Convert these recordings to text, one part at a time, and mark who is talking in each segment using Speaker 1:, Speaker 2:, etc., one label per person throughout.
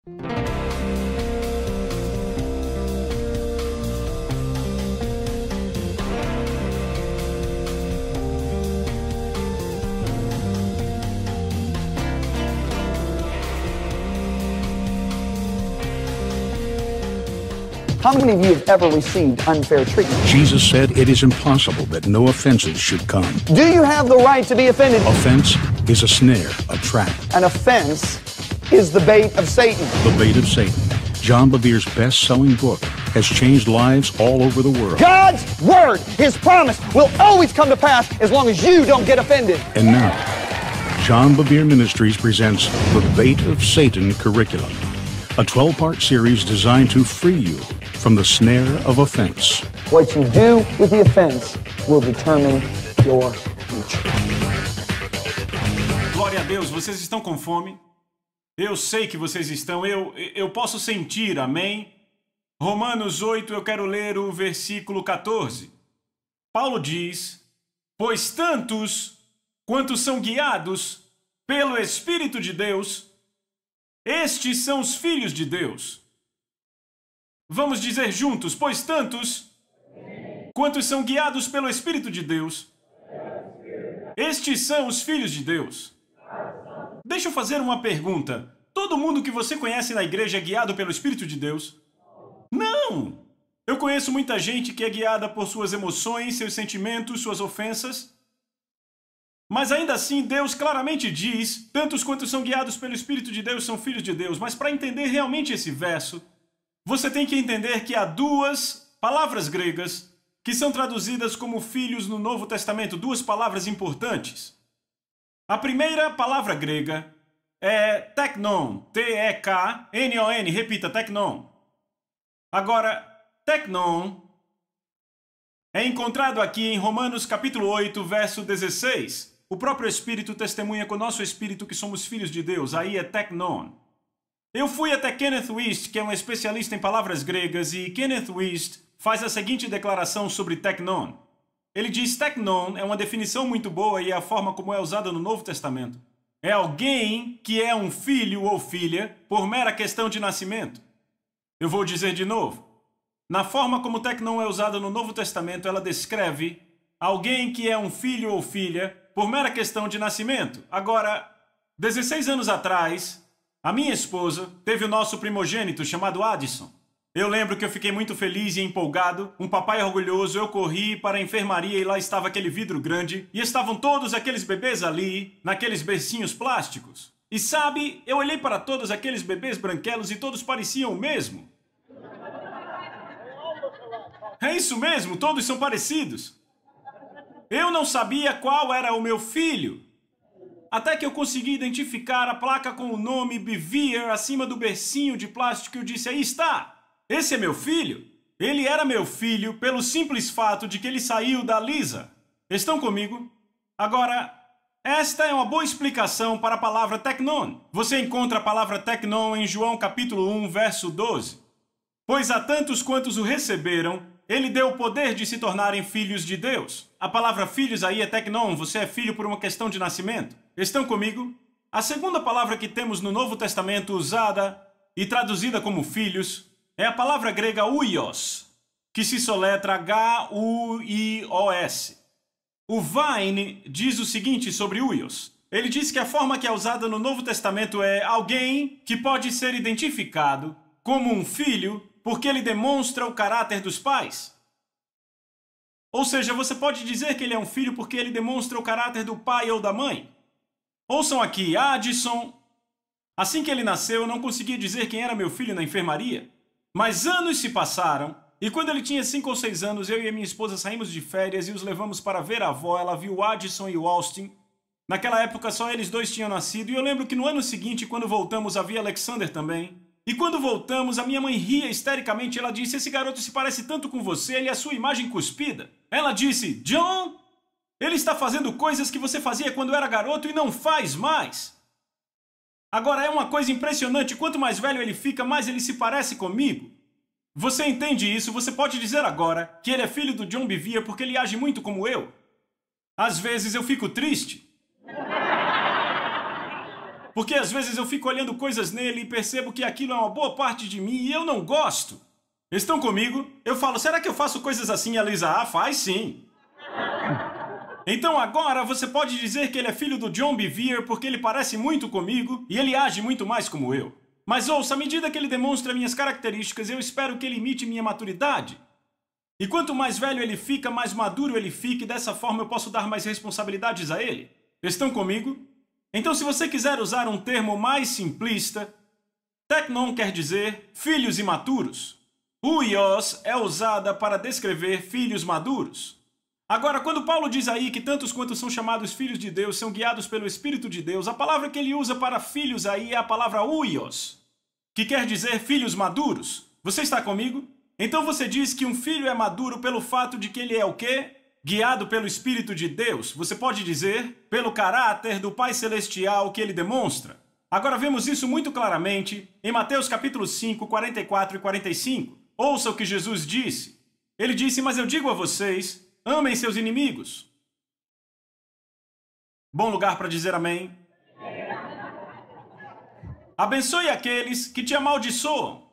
Speaker 1: How many of you have ever received unfair treatment?
Speaker 2: Jesus said it is impossible that no offenses should come.
Speaker 1: Do you have the right to be offended?
Speaker 2: Offense is a snare, a trap.
Speaker 1: An offense is the bait of Satan.
Speaker 2: The bait of Satan. John Bevere's best-selling book has changed lives all over the world.
Speaker 1: God's word, His promise, will always come to pass as long as you don't get offended.
Speaker 2: And now, John Bevere Ministries presents The Bait of Satan Curriculum, a 12-part series designed to free you from the snare of offense.
Speaker 1: What you do with the offense will determine your future.
Speaker 3: Glória a Deus, vocês estão com fome? Eu sei que vocês estão, eu posso sentir, amém? Romanos 8, eu quero ler o versículo 14. Paulo diz: pois tantos quantos são guiados pelo Espírito de Deus, estes são os filhos de Deus. Vamos dizer juntos: pois tantos quantos são guiados pelo Espírito de Deus, estes são os filhos de Deus. Deixa eu fazer uma pergunta. Todo mundo que você conhece na igreja é guiado pelo Espírito de Deus? Não! Eu conheço muita gente que é guiada por suas emoções, seus sentimentos, suas ofensas. Mas ainda assim, Deus claramente diz: tantos quantos são guiados pelo Espírito de Deus são filhos de Deus. Mas para entender realmente esse verso, você tem que entender que há duas palavras gregas que são traduzidas como filhos no Novo Testamento, duas palavras importantes. A primeira palavra grega é teknon, T-E-K-N-O-N, repita, teknon. Agora, teknon é encontrado aqui em Romanos capítulo 8, verso 16. O próprio Espírito testemunha com o nosso Espírito que somos filhos de Deus, aí é teknon. Eu fui até Kenneth Wuest, que é um especialista em palavras gregas, e Kenneth Wuest faz a seguinte declaração sobre teknon. Ele diz: teknon é uma definição muito boa e é a forma como é usada no Novo Testamento. É alguém que é um filho ou filha por mera questão de nascimento. Eu vou dizer de novo. Na forma como teknon é usada no Novo Testamento, ela descreve alguém que é um filho ou filha por mera questão de nascimento. Agora, 16 anos atrás, a minha esposa teve o nosso primogênito chamado Addison. Eu lembro que eu fiquei muito feliz e empolgado, um papai orgulhoso, eu corri para a enfermaria e lá estava aquele vidro grande e estavam todos aqueles bebês ali, naqueles bercinhos plásticos. E sabe, eu olhei para todos aqueles bebês branquelos e todos pareciam o mesmo. É isso mesmo, todos são parecidos. Eu não sabia qual era o meu filho, até que eu consegui identificar a placa com o nome Bevere acima do bercinho de plástico e eu disse: aí está! Esse é meu filho. Ele era meu filho pelo simples fato de que ele saiu da Lisa. Estão comigo? Agora, esta é uma boa explicação para a palavra teknon. Você encontra a palavra teknon em João capítulo 1, verso 12. Pois a tantos quantos o receberam, ele deu o poder de se tornarem filhos de Deus. A palavra filhos aí é teknon, você é filho por uma questão de nascimento. Estão comigo? A segunda palavra que temos no Novo Testamento usada e traduzida como filhos é a palavra grega huios, que se soletra H-U-I-O-S. O Vine diz o seguinte sobre huios. Ele diz que a forma que é usada no Novo Testamento é alguém que pode ser identificado como um filho porque ele demonstra o caráter dos pais. Ou seja, você pode dizer que ele é um filho porque ele demonstra o caráter do pai ou da mãe. Ouçam aqui, Addison. Assim que ele nasceu, eu não conseguia dizer quem era meu filho na enfermaria. Mas anos se passaram, e quando ele tinha 5 ou 6 anos, eu e a minha esposa saímos de férias e os levamos para ver a avó. Ela viu o Addison e o Austin. Naquela época, só eles dois tinham nascido, e eu lembro que no ano seguinte, quando voltamos, havia Alexander também. E quando voltamos, a minha mãe ria histericamente. Ela disse: esse garoto se parece tanto com você, ele é a sua imagem cuspida. Ela disse: John, ele está fazendo coisas que você fazia quando era garoto e não faz mais. Agora, é uma coisa impressionante, quanto mais velho ele fica, mais ele se parece comigo. Você entende isso? Você pode dizer agora que ele é filho do John Bevere porque ele age muito como eu. Às vezes eu fico triste. Porque às vezes eu fico olhando coisas nele e percebo que aquilo é uma boa parte de mim e eu não gosto. Estão comigo? Eu falo, será que eu faço coisas assim? E a Lisa, faz sim. Então agora você pode dizer que ele é filho do John Bevere porque ele parece muito comigo e ele age muito mais como eu. Mas ouça, à medida que ele demonstra minhas características, eu espero que ele imite minha maturidade. E quanto mais velho ele fica, mais maduro ele fica e dessa forma eu posso dar mais responsabilidades a ele. Estão comigo? Então se você quiser usar um termo mais simplista, teknon quer dizer filhos imaturos. Huios é usada para descrever filhos maduros. Agora, quando Paulo diz aí que tantos quantos são chamados filhos de Deus são guiados pelo Espírito de Deus, a palavra que ele usa para filhos aí é a palavra huios, que quer dizer filhos maduros. Você está comigo? Então você diz que um filho é maduro pelo fato de que ele é o quê? Guiado pelo Espírito de Deus. Você pode dizer pelo caráter do Pai Celestial que ele demonstra. Agora vemos isso muito claramente em Mateus capítulo 5, 44 e 45. Ouça o que Jesus disse. Ele disse, mas eu digo a vocês, amem seus inimigos. Bom lugar para dizer amém. Abençoe aqueles que te amaldiçoam.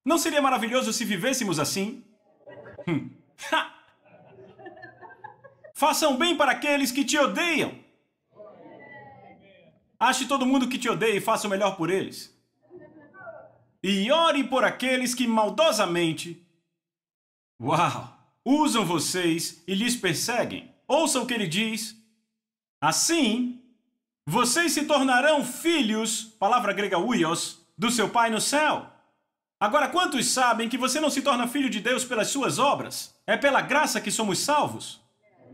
Speaker 3: Não seria maravilhoso se vivêssemos assim? Façam bem para aqueles que te odeiam. Ache todo mundo que te odeia e faça o melhor por eles. E ore por aqueles que maldosamente... usam vocês e lhes perseguem. Ouça o que ele diz. Assim, vocês se tornarão filhos, palavra grega huios, do seu Pai no céu. Agora, quantos sabem que você não se torna filho de Deus pelas suas obras? É pela graça que somos salvos.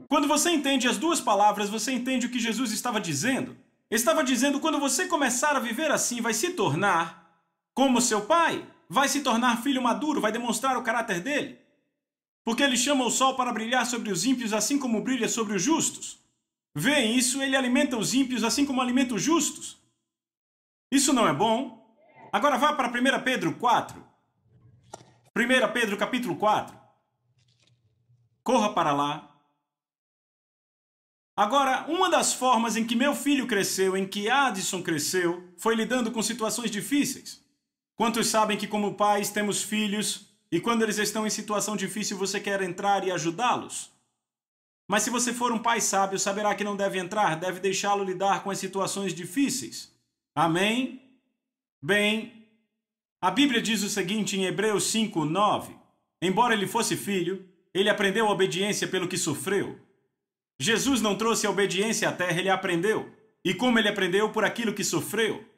Speaker 3: Quando você entende as duas palavras, você entende o que Jesus estava dizendo. Estava dizendo, quando você começar a viver assim, vai se tornar como seu pai. Vai se tornar filho maduro, vai demonstrar o caráter dele. Porque ele chama o sol para brilhar sobre os ímpios, assim como brilha sobre os justos. Vêem isso? Ele alimenta os ímpios, assim como alimenta os justos. Isso não é bom? Agora vá para 1 Pedro 4. 1 Pedro capítulo 4. Corra para lá. Agora, uma das formas em que meu filho cresceu, em que Addison cresceu, foi lidando com situações difíceis. Quantos sabem que como pais temos filhos... E quando eles estão em situação difícil, você quer entrar e ajudá-los? Mas se você for um pai sábio, saberá que não deve entrar, deve deixá-lo lidar com as situações difíceis. Amém? Bem, a Bíblia diz o seguinte em Hebreus 5, 9. Embora ele fosse filho, ele aprendeu a obediência pelo que sofreu. Jesus não trouxe a obediência à terra, ele aprendeu. E como ele aprendeu? Por aquilo que sofreu.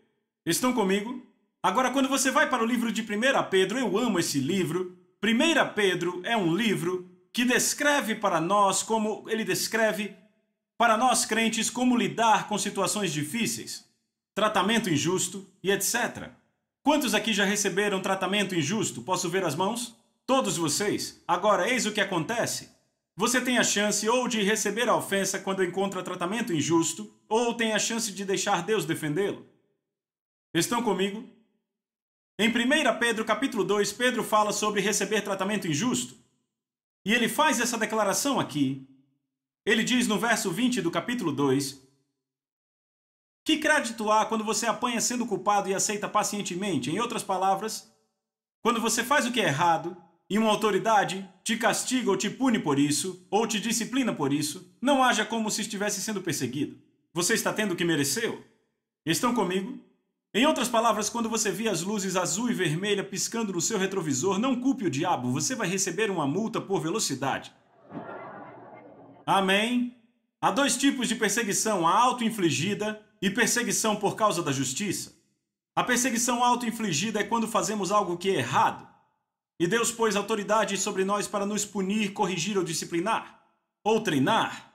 Speaker 3: Estão comigo? Agora, quando você vai para o livro de 1 Pedro, eu amo esse livro. 1 Pedro é um livro que descreve para nós como ele descreve para nós crentes como lidar com situações difíceis, tratamento injusto e etc. Quantos aqui já receberam tratamento injusto? Posso ver as mãos? Todos vocês. Agora, eis o que acontece. Você tem a chance ou de receber a ofensa quando encontra tratamento injusto, ou tem a chance de deixar Deus defendê-lo. Estão comigo? Em 1 Pedro capítulo 2, Pedro fala sobre receber tratamento injusto. E ele faz essa declaração aqui. Ele diz no verso 20 do capítulo 2, que crédito há quando você apanha sendo culpado e aceita pacientemente? Em outras palavras, quando você faz o que é errado e uma autoridade te castiga ou te pune por isso, ou te disciplina por isso, não haja como se estivesse sendo perseguido. Você está tendo o que mereceu? Estão comigo? Em outras palavras, quando você vê as luzes azul e vermelha piscando no seu retrovisor, não culpe o diabo, você vai receber uma multa por velocidade. Amém? Há dois tipos de perseguição, a auto-infligida e perseguição por causa da justiça. A perseguição auto-infligida é quando fazemos algo que é errado, e Deus pôs autoridade sobre nós para nos punir, corrigir ou disciplinar, ou treinar.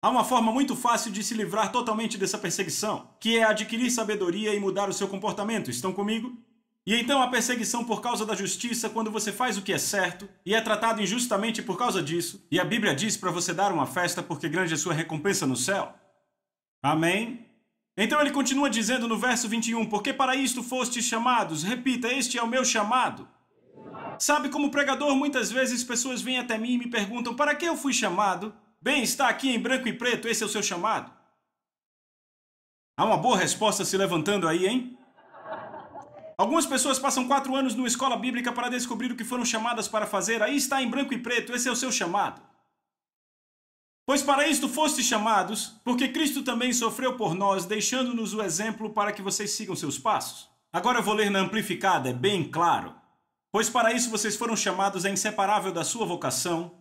Speaker 3: Há uma forma muito fácil de se livrar totalmente dessa perseguição, que é adquirir sabedoria e mudar o seu comportamento. Estão comigo? E então a perseguição por causa da justiça, quando você faz o que é certo e é tratado injustamente por causa disso, e a Bíblia diz para você dar uma festa porque grande é sua recompensa no céu. Amém? Então ele continua dizendo no verso 21, porque para isto fostes chamados. Repita, este é o meu chamado. Sabe, como pregador, muitas vezes pessoas vêm até mim e me perguntam, para que eu fui chamado? Bem, está aqui em branco e preto, esse é o seu chamado. Há uma boa resposta se levantando aí, hein? Algumas pessoas passam 4 anos numa escola bíblica para descobrir o que foram chamadas para fazer. Aí está em branco e preto, esse é o seu chamado. Pois para isto fostes chamados, porque Cristo também sofreu por nós, deixando-nos o exemplo para que vocês sigam seus passos. Agora eu vou ler na amplificada, é bem claro. Pois para isso vocês foram chamados, é inseparável da sua vocação,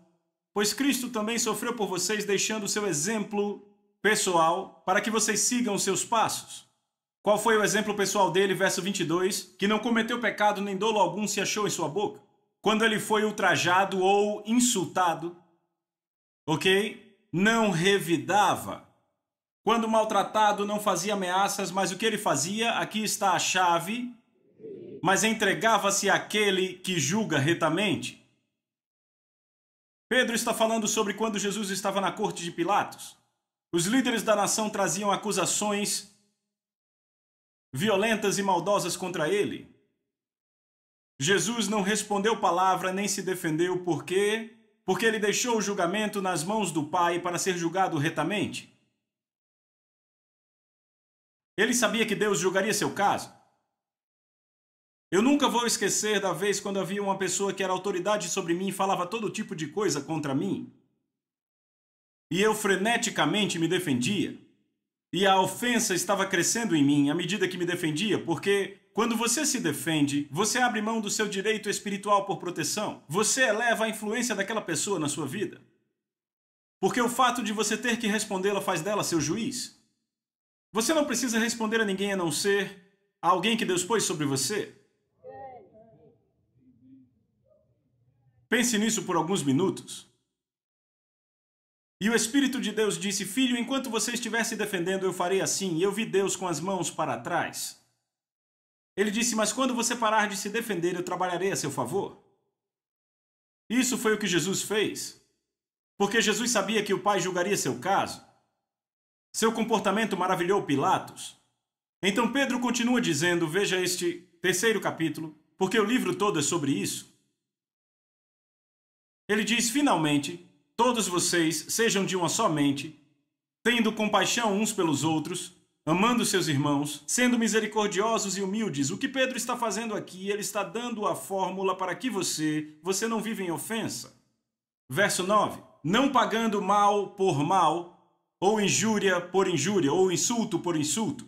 Speaker 3: pois Cristo também sofreu por vocês, deixando o seu exemplo pessoal para que vocês sigam os seus passos. Qual foi o exemplo pessoal dele, verso 22? Que não cometeu pecado, nem dolo algum se achou em sua boca. Quando ele foi ultrajado ou insultado, ok? Não revidava. Quando maltratado, não fazia ameaças, mas o que ele fazia, aqui está a chave, mas entregava-se àquele que julga retamente. Pedro está falando sobre quando Jesus estava na corte de Pilatos. Os líderes da nação traziam acusações violentas e maldosas contra ele. Jesus não respondeu palavra nem se defendeu. Por quê? Porque ele deixou o julgamento nas mãos do Pai para ser julgado retamente. Ele sabia que Deus julgaria seu caso. Eu nunca vou esquecer da vez quando havia uma pessoa que era autoridade sobre mim e falava todo tipo de coisa contra mim. E eu freneticamente me defendia. E a ofensa estava crescendo em mim à medida que me defendia, porque quando você se defende, você abre mão do seu direito espiritual por proteção. Você eleva a influência daquela pessoa na sua vida. Porque o fato de você ter que respondê-la faz dela seu juiz. Você não precisa responder a ninguém a não ser a alguém que Deus pôs sobre você. Pense nisso por alguns minutos. E o Espírito de Deus disse: filho, enquanto você estiver se defendendo, eu farei assim. E eu vi Deus com as mãos para trás. Ele disse: mas quando você parar de se defender, eu trabalharei a seu favor. Isso foi o que Jesus fez. Porque Jesus sabia que o Pai julgaria seu caso. Seu comportamento maravilhou Pilatos. Então Pedro continua dizendo, veja este 3º capítulo, porque o livro todo é sobre isso. Ele diz: finalmente, todos vocês sejam de uma só mente, tendo compaixão uns pelos outros, amando seus irmãos, sendo misericordiosos e humildes. O que Pedro está fazendo aqui, ele está dando a fórmula para que você não viva em ofensa. Verso 9. Não pagando mal por mal, ou injúria por injúria, ou insulto por insulto.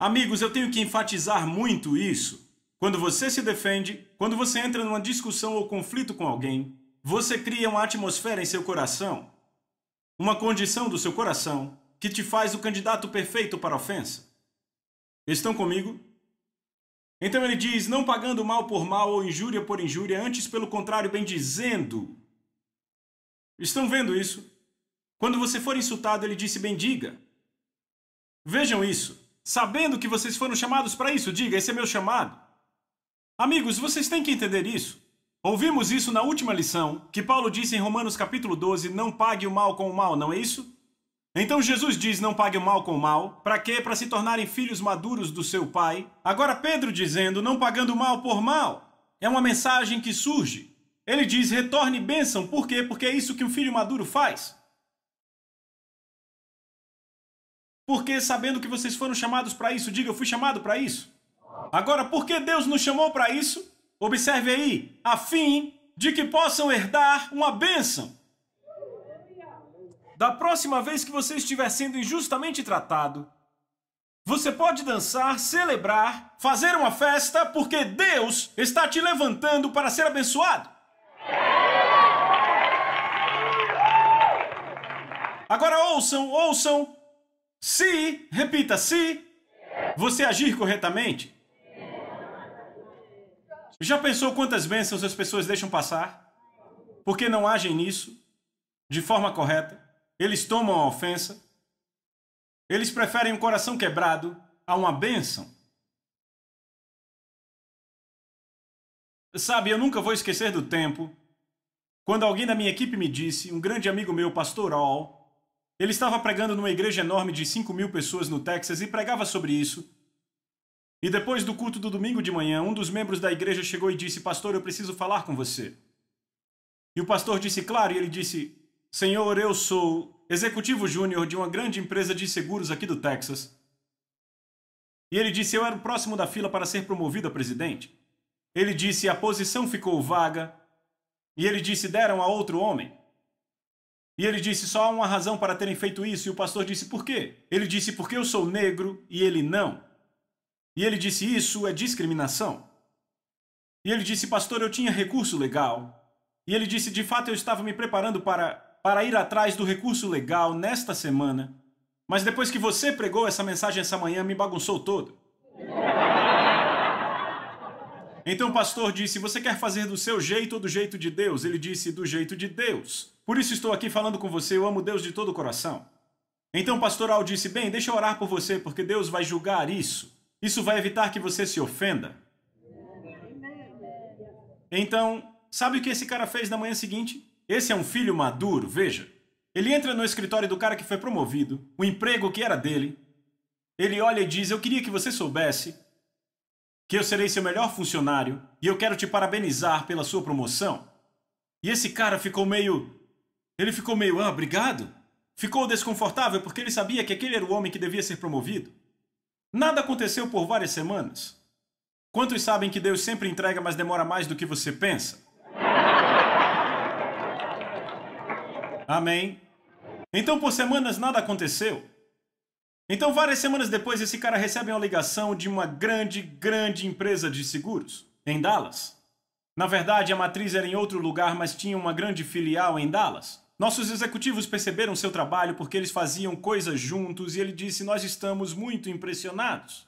Speaker 3: Amigos, eu tenho que enfatizar muito isso. Quando você se defende, quando você entra numa discussão ou conflito com alguém, você cria uma atmosfera em seu coração, uma condição do seu coração, que te faz o candidato perfeito para a ofensa. Estão comigo? Então ele diz, não pagando mal por mal ou injúria por injúria, antes pelo contrário, bendizendo. Estão vendo isso? Quando você for insultado, ele disse, bendiga. Vejam isso. Sabendo que vocês foram chamados para isso, diga, esse é meu chamado. Amigos, vocês têm que entender isso. Ouvimos isso na última lição, que Paulo disse em Romanos capítulo 12, não pague o mal com o mal, não é isso? Então Jesus diz, não pague o mal com o mal. Para quê? Para se tornarem filhos maduros do seu Pai. Agora Pedro dizendo, não pagando mal por mal. É uma mensagem que surge. Ele diz, retorne bênção. Por quê? Porque é isso que um filho maduro faz. Porque sabendo que vocês foram chamados para isso, diga, eu fui chamado para isso. Agora, por que Deus nos chamou para isso? Observe aí, a fim de que possam herdar uma bênção. Da próxima vez que você estiver sendo injustamente tratado, você pode dançar, celebrar, fazer uma festa, porque Deus está te levantando para ser abençoado. Agora ouçam, se, repita, se você agir corretamente. Já pensou quantas bênçãos as pessoas deixam passar? Porque não agem nisso de forma correta. Eles tomam a ofensa. Eles preferem um coração quebrado a uma bênção. Sabe, eu nunca vou esquecer do tempo quando alguém da minha equipe me disse, um grande amigo meu, pastor All, ele estava pregando numa igreja enorme de 5.000 pessoas no Texas e pregava sobre isso. E depois do culto do domingo de manhã, um dos membros da igreja chegou e disse, pastor, eu preciso falar com você. E o pastor disse, claro, e ele disse, Senhor, eu sou executivo júnior de uma grande empresa de seguros aqui do Texas. E ele disse: eu era o próximo da fila para ser promovido a presidente. Ele disse: a posição ficou vaga. E ele disse: deram a outro homem. E ele disse: só há uma razão para terem feito isso. E o pastor disse: por quê? Ele disse: porque eu sou negro e ele não. E ele disse: isso é discriminação. E ele disse: pastor, eu tinha recurso legal. E ele disse: de fato eu estava me preparando para ir atrás do recurso legal nesta semana. Mas depois que você pregou essa mensagem essa manhã, me bagunçou todo. Então o pastor disse: você quer fazer do seu jeito ou do jeito de Deus? Ele disse: do jeito de Deus. Por isso estou aqui falando com você, eu amo Deus de todo o coração. Então o pastor Al disse: bem, deixa eu orar por você, porque Deus vai julgar isso. Isso vai evitar que você se ofenda. Então, sabe o que esse cara fez na manhã seguinte? Esse é um filho maduro, veja. Ele entra no escritório do cara que foi promovido, o emprego que era dele. Ele olha e diz: eu queria que você soubesse que eu serei seu melhor funcionário e eu quero te parabenizar pela sua promoção. E esse cara ficou meio... obrigado. Ficou desconfortável porque ele sabia que aquele era o homem que devia ser promovido. Nada aconteceu por várias semanas. Quantos sabem que Deus sempre entrega, mas demora mais do que você pensa? Amém? Então, por semanas, nada aconteceu. Então, várias semanas depois, esse cara recebe uma ligação de uma grande empresa de seguros, em Dallas. Na verdade, a matriz era em outro lugar, mas tinha uma grande filial em Dallas. Nossos executivos perceberam seu trabalho porque eles faziam coisas juntos e ele disse: nós estamos muito impressionados.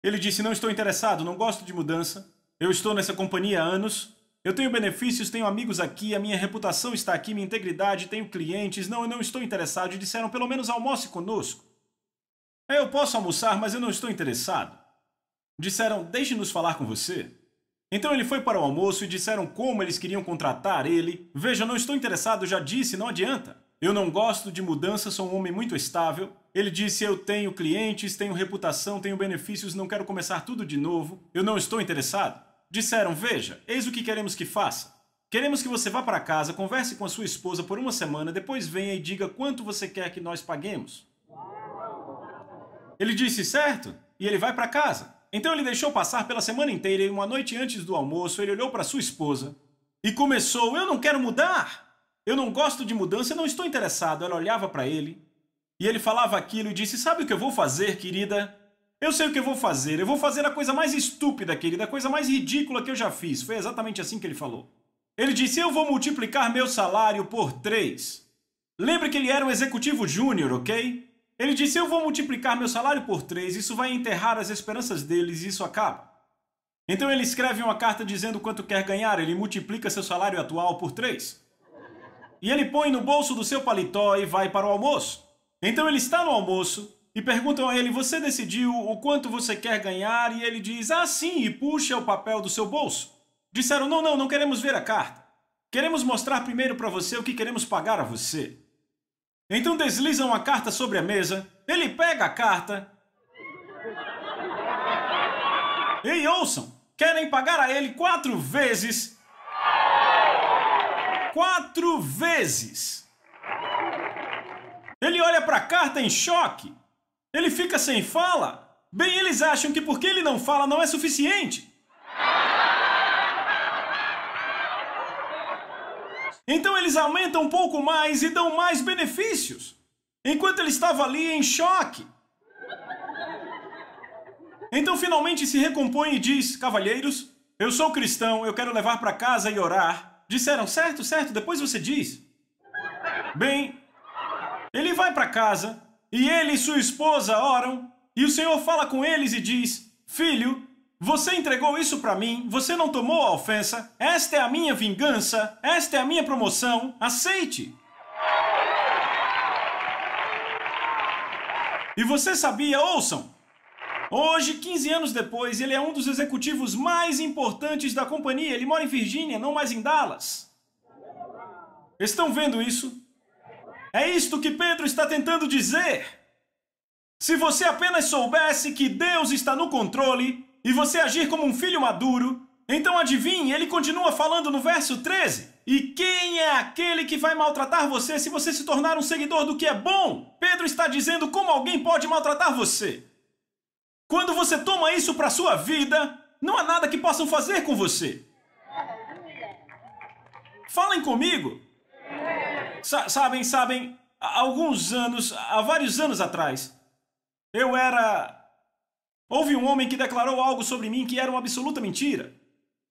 Speaker 3: Ele disse: não estou interessado, não gosto de mudança. Eu estou nessa companhia há anos. Eu tenho benefícios, tenho amigos aqui, a minha reputação está aqui, minha integridade, tenho clientes. Não, eu não estou interessado. E disseram: pelo menos almoce conosco. Eu posso almoçar, mas eu não estou interessado. Disseram: deixe-nos falar com você. Então ele foi para o almoço e disseram como eles queriam contratar ele. Veja, eu não estou interessado, já disse, não adianta. Eu não gosto de mudança, sou um homem muito estável. Ele disse: eu tenho clientes, tenho reputação, tenho benefícios, não quero começar tudo de novo. Eu não estou interessado. Disseram: veja, eis o que queremos que faça. Queremos que você vá para casa, converse com a sua esposa por uma semana, depois venha e diga quanto você quer que nós paguemos. Ele disse: certo, e ele vai para casa. Então ele deixou passar pela semana inteira e uma noite antes do almoço ele olhou para sua esposa e começou: eu não quero mudar. Eu não gosto de mudança, eu não estou interessado. Ela olhava para ele e ele falava aquilo e disse: sabe o que eu vou fazer, querida? Eu sei o que eu vou fazer. Eu vou fazer a coisa mais estúpida, querida, a coisa mais ridícula que eu já fiz. Foi exatamente assim que ele falou. Ele disse: eu vou multiplicar meu salário por 3. Lembre que ele era um executivo júnior, ok? Ele disse: eu vou multiplicar meu salário por 3. Isso vai enterrar as esperanças deles e isso acaba. Então ele escreve uma carta dizendo quanto quer ganhar. Ele multiplica seu salário atual por 3. E ele põe no bolso do seu paletó e vai para o almoço. Então ele está no almoço e perguntam a ele: você decidiu o quanto você quer ganhar? E ele diz: ah, sim, e puxa o papel do seu bolso. Disseram: não queremos ver a carta. Queremos mostrar primeiro para você o que queremos pagar a você. Então deslizam a carta sobre a mesa, ele pega a carta. Ei, ouçam, querem pagar a ele 4 vezes. 4 vezes. Ele olha para a carta em choque. Ele fica sem fala. Bem, eles acham que porque ele não fala não é suficiente. Então eles aumentam um pouco mais e dão mais benefícios. Enquanto ele estava ali em choque. Então finalmente se recompõe e diz: cavalheiros, eu sou cristão, eu quero levar para casa e orar. Disseram: certo, depois você diz. Bem, ele vai para casa e ele e sua esposa oram e o Senhor fala com eles e diz: filho, você entregou isso para mim, você não tomou a ofensa, esta é a minha vingança, esta é a minha promoção, aceite. E você sabia, ouçam, hoje, 15 anos depois, ele é um dos executivos mais importantes da companhia, ele mora em Virgínia, não mais em Dallas. Estão vendo isso? É isto que Pedro está tentando dizer. Se você apenas soubesse que Deus está no controle e você agir como um filho maduro, então adivinhe, ele continua falando no verso 13. E quem é aquele que vai maltratar você se você se tornar um seguidor do que é bom? Pedro está dizendo como alguém pode maltratar você. Quando você toma isso para sua vida, não há nada que possam fazer com você. Falem comigo. Sabem, há vários anos atrás, houve um homem que declarou algo sobre mim que era uma absoluta mentira.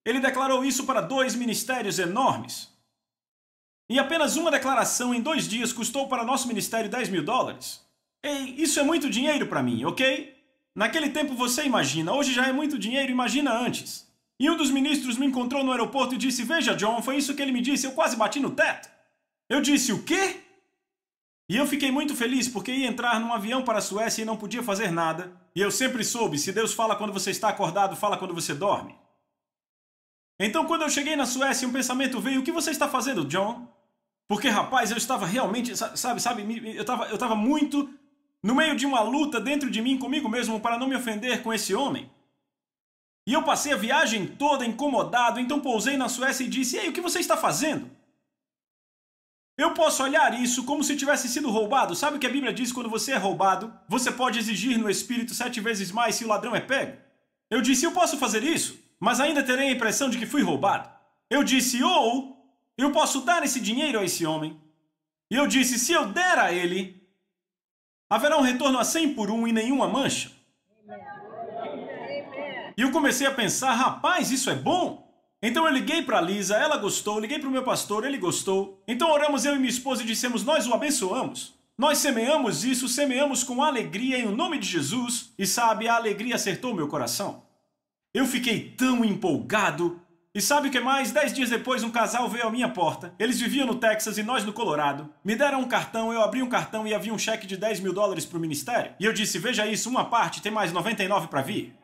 Speaker 3: Ele declarou isso para 2 ministérios enormes. E apenas uma declaração em 2 dias custou para nosso ministério $10.000. Ei, isso é muito dinheiro para mim, ok? Naquele tempo você imagina, hoje já é muito dinheiro, imagina antes. E um dos ministros me encontrou no aeroporto e disse, veja John, foi isso que ele me disse, eu quase bati no teto. Eu disse, o quê? E eu fiquei muito feliz porque ia entrar num avião para a Suécia e não podia fazer nada. E eu sempre soube, se Deus fala quando você está acordado, fala quando você dorme. Então quando eu cheguei na Suécia, um pensamento veio, o que você está fazendo, John? Porque, rapaz, eu estava realmente, eu estava muito no meio de uma luta dentro de mim comigo mesmo para não me ofender com esse homem. E eu passei a viagem toda incomodado, então pousei na Suécia e disse, ei, o que você está fazendo? Eu posso olhar isso como se tivesse sido roubado. Sabe o que a Bíblia diz quando você é roubado? Você pode exigir no Espírito 7 vezes mais se o ladrão é pego. Eu disse, eu posso fazer isso, mas ainda terei a impressão de que fui roubado. Eu disse, ou eu posso dar esse dinheiro a esse homem. E eu disse, se eu der a ele, haverá um retorno a 100 por 1 e nenhuma mancha. E eu comecei a pensar, rapaz, isso é bom. Então eu liguei para Lisa, ela gostou, liguei para o meu pastor, ele gostou. Então oramos eu e minha esposa e dissemos, nós o abençoamos. Nós semeamos isso, semeamos com alegria em o nome de Jesus. E sabe, a alegria acertou meu coração. Eu fiquei tão empolgado. E sabe o que mais? 10 dias depois um casal veio à minha porta. Eles viviam no Texas e nós no Colorado. Me deram um cartão, eu abri um cartão e havia um cheque de $10.000 para o ministério. E eu disse, veja isso, uma parte, tem mais 99 para vir.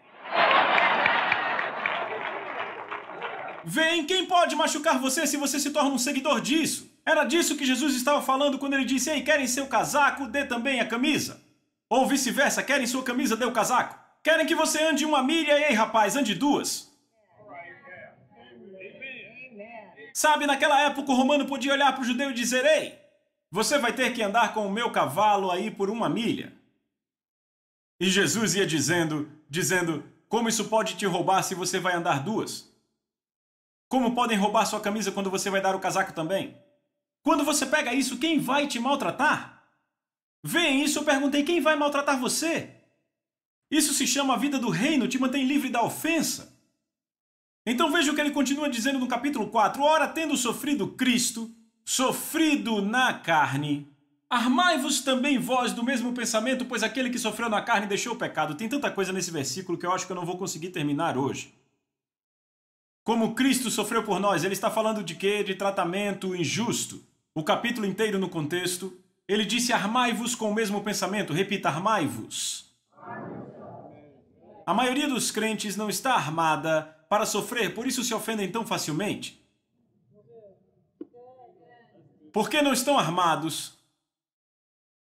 Speaker 3: Vem, quem pode machucar você se você se torna um seguidor disso? Era disso que Jesus estava falando quando ele disse, ei, querem seu casaco, dê também a camisa. Ou vice-versa, querem sua camisa, dê o casaco. Querem que você ande 1 milha, ei rapaz, ande 2. Sabe, naquela época o romano podia olhar para o judeu e dizer, ei, você vai ter que andar com o meu cavalo aí por 1 milha. E Jesus ia dizendo, como isso pode te roubar se você vai andar 2? Como podem roubar sua camisa quando você vai dar o casaco também? Quando você pega isso, quem vai te maltratar? Veem isso, eu perguntei, quem vai maltratar você? Isso se chama a vida do reino, te mantém livre da ofensa. Então veja o que ele continua dizendo no capítulo 4. Ora, tendo sofrido Cristo, sofrido na carne, armai-vos também vós do mesmo pensamento, pois aquele que sofreu na carne deixou o pecado. Tem tanta coisa nesse versículo que eu acho que eu não vou conseguir terminar hoje. Como Cristo sofreu por nós, ele está falando de quê? De tratamento injusto. O capítulo inteiro no contexto, ele disse armai-vos com o mesmo pensamento. Repita, armai-vos. A maioria dos crentes não está armada para sofrer, por isso se ofendem tão facilmente. Por que não estão armados?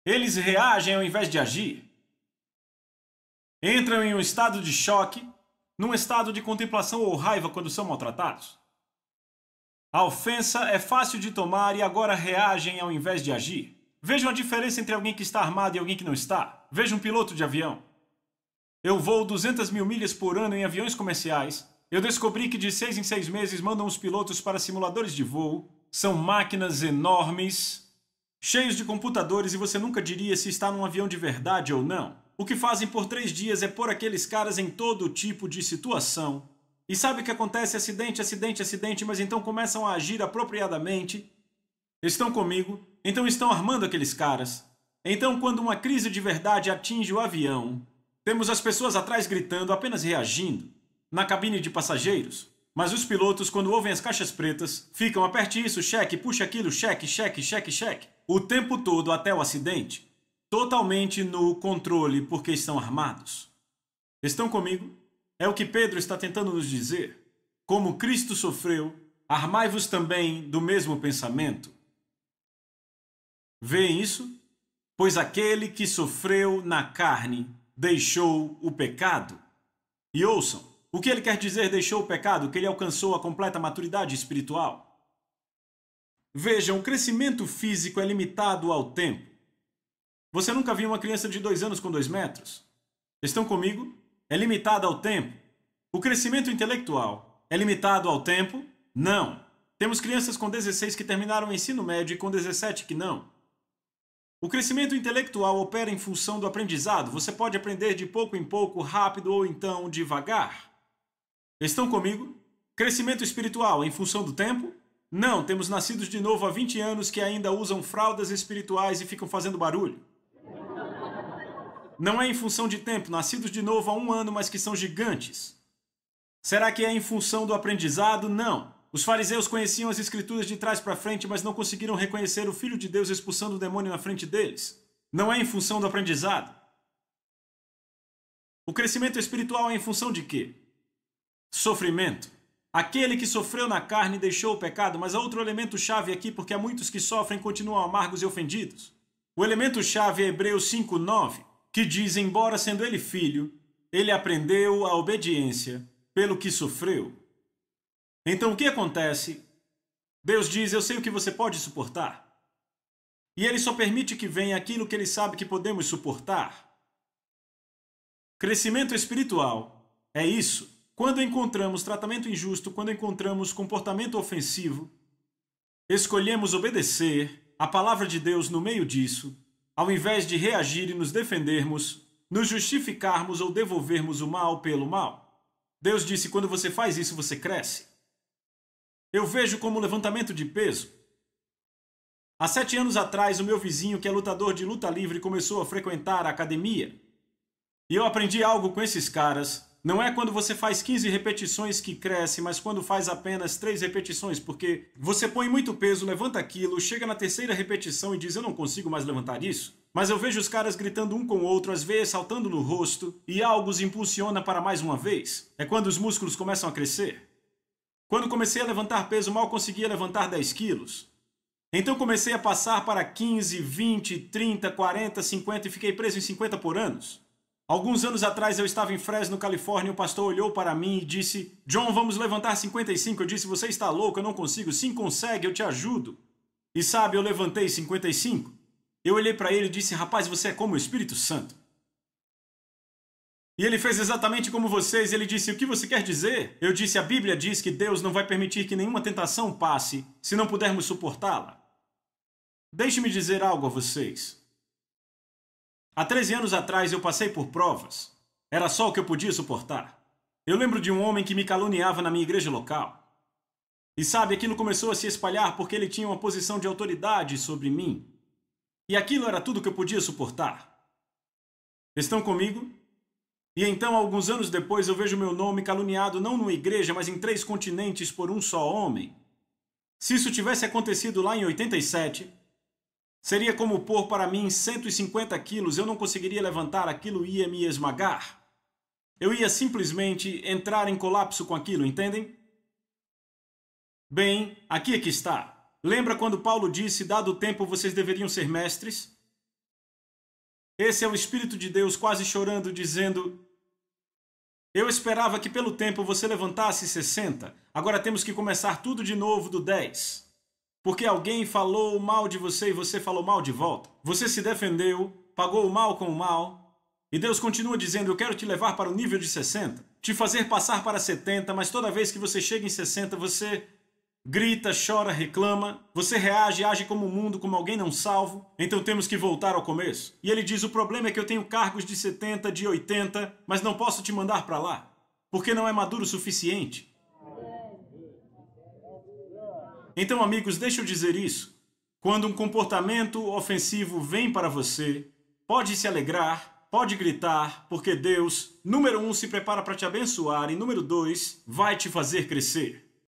Speaker 3: Eles reagem ao invés de agir. Entram em um estado de choque, num estado de contemplação ou raiva quando são maltratados. A ofensa é fácil de tomar e agora reagem ao invés de agir. Vejam a diferença entre alguém que está armado e alguém que não está. Veja um piloto de avião. Eu voo 200.000 milhas por ano em aviões comerciais. Eu descobri que de 6 em 6 meses mandam os pilotos para simuladores de voo. São máquinas enormes, cheios de computadores e você nunca diria se está num avião de verdade ou não. O que fazem por 3 dias é pôr aqueles caras em todo tipo de situação. E sabe o que acontece? Acidente, acidente, acidente, mas então começam a agir apropriadamente. Estão comigo? Então estão armando aqueles caras. Então quando uma crise de verdade atinge o avião, temos as pessoas atrás gritando, apenas reagindo, na cabine de passageiros. Mas os pilotos, quando ouvem as caixas pretas, ficam aperte isso, cheque, puxa aquilo, cheque, cheque, cheque, cheque. O tempo todo até o acidente. Totalmente no controle porque estão armados. Estão comigo? É o que Pedro está tentando nos dizer. Como Cristo sofreu, armai-vos também do mesmo pensamento. Veem isso? Pois aquele que sofreu na carne deixou o pecado. E ouçam, o que ele quer dizer deixou o pecado? Que ele alcançou a completa maturidade espiritual. Vejam, o crescimento físico é limitado ao tempo. Você nunca viu uma criança de 2 anos com 2 metros? Estão comigo? é limitado ao tempo. O crescimento intelectual é limitado ao tempo? Não. Temos crianças com 16 que terminaram o ensino médio e com 17 que não. O crescimento intelectual opera em função do aprendizado. Você pode aprender de pouco em pouco, rápido ou então devagar. Estão comigo? Crescimento espiritual em função do tempo? Não, temos nascidos de novo há 20 anos que ainda usam fraldas espirituais e ficam fazendo barulho. Não é em função de tempo, nascidos de novo há 1 ano, mas que são gigantes. Será que é em função do aprendizado? Não. Os fariseus conheciam as escrituras de trás para frente, mas não conseguiram reconhecer o Filho de Deus expulsando o demônio na frente deles. Não é em função do aprendizado. O crescimento espiritual é em função de quê? Sofrimento. Aquele que sofreu na carne deixou o pecado, mas há outro elemento chave aqui, porque há muitos que sofrem e continuam amargos e ofendidos. O elemento chave é Hebreus 5:9, que diz, embora sendo ele filho, ele aprendeu a obediência pelo que sofreu. Então o que acontece? Deus diz, eu sei o que você pode suportar. E ele só permite que venha aquilo que ele sabe que podemos suportar. Crescimento espiritual é isso. Quando encontramos tratamento injusto, quando encontramos comportamento ofensivo, escolhemos obedecer a palavra de Deus no meio disso, ao invés de reagir e nos defendermos, nos justificarmos ou devolvermos o mal pelo mal. Deus disse, quando você faz isso, você cresce. Eu vejo como levantamento de peso. Há 7 anos atrás, o meu vizinho, que é lutador de luta livre, começou a frequentar a academia. E eu aprendi algo com esses caras. Não é quando você faz 15 repetições que cresce, mas quando faz apenas 3 repetições, porque você põe muito peso, levanta aquilo, chega na 3ª repetição e diz, eu não consigo mais levantar isso. Mas eu vejo os caras gritando um com o outro, às vezes saltando no rosto, e algo os impulsiona para mais uma vez. É quando os músculos começam a crescer. Quando comecei a levantar peso, mal conseguia levantar 10 quilos. Então comecei a passar para 15, 20, 30, 40, 50 e fiquei preso em 50 por anos. Alguns anos atrás eu estava em Fresno, Califórnia, e o pastor olhou para mim e disse, John, vamos levantar 55. Eu disse, você está louco, eu não consigo. Sim, consegue, eu te ajudo. E sabe, eu levantei 55. Eu olhei para ele e disse, rapaz, você é como o Espírito Santo. E ele fez exatamente como vocês. Ele disse, o que você quer dizer? Eu disse, a Bíblia diz que Deus não vai permitir que nenhuma tentação passe se não pudermos suportá-la. Deixe-me dizer algo a vocês. Há 13 anos atrás eu passei por provas. Era só o que eu podia suportar. Eu lembro de um homem que me caluniava na minha igreja local. E sabe, aquilo começou a se espalhar porque ele tinha uma posição de autoridade sobre mim. E aquilo era tudo que eu podia suportar. Estão comigo? E então, alguns anos depois, eu vejo meu nome caluniado não numa igreja, mas em 3 continentes por um só homem. Se isso tivesse acontecido lá em 87... seria como pôr para mim 150 quilos, eu não conseguiria levantar, aquilo ia me esmagar. Eu ia simplesmente entrar em colapso com aquilo, entendem? Bem, aqui é que está. Lembra quando Paulo disse, dado o tempo vocês deveriam ser mestres? Esse é o Espírito de Deus quase chorando, dizendo, eu esperava que pelo tempo você levantasse 60, agora temos que começar tudo de novo do 10. Porque alguém falou mal de você e você falou mal de volta. Você se defendeu, pagou o mal com o mal. E Deus continua dizendo, eu quero te levar para o nível de 60. Te fazer passar para 70, mas toda vez que você chega em 60, você grita, chora, reclama. Você reage, age como um mundo, como alguém não salvo. Então temos que voltar ao começo. E ele diz, o problema é que eu tenho cargos de 70, de 80, mas não posso te mandar para lá. Porque não é maduro o suficiente. Então, amigos, deixa eu dizer isso. Quando um comportamento ofensivo vem para você, pode se alegrar, pode gritar, porque Deus, número 1, se prepara para te abençoar e número 2, vai te fazer crescer.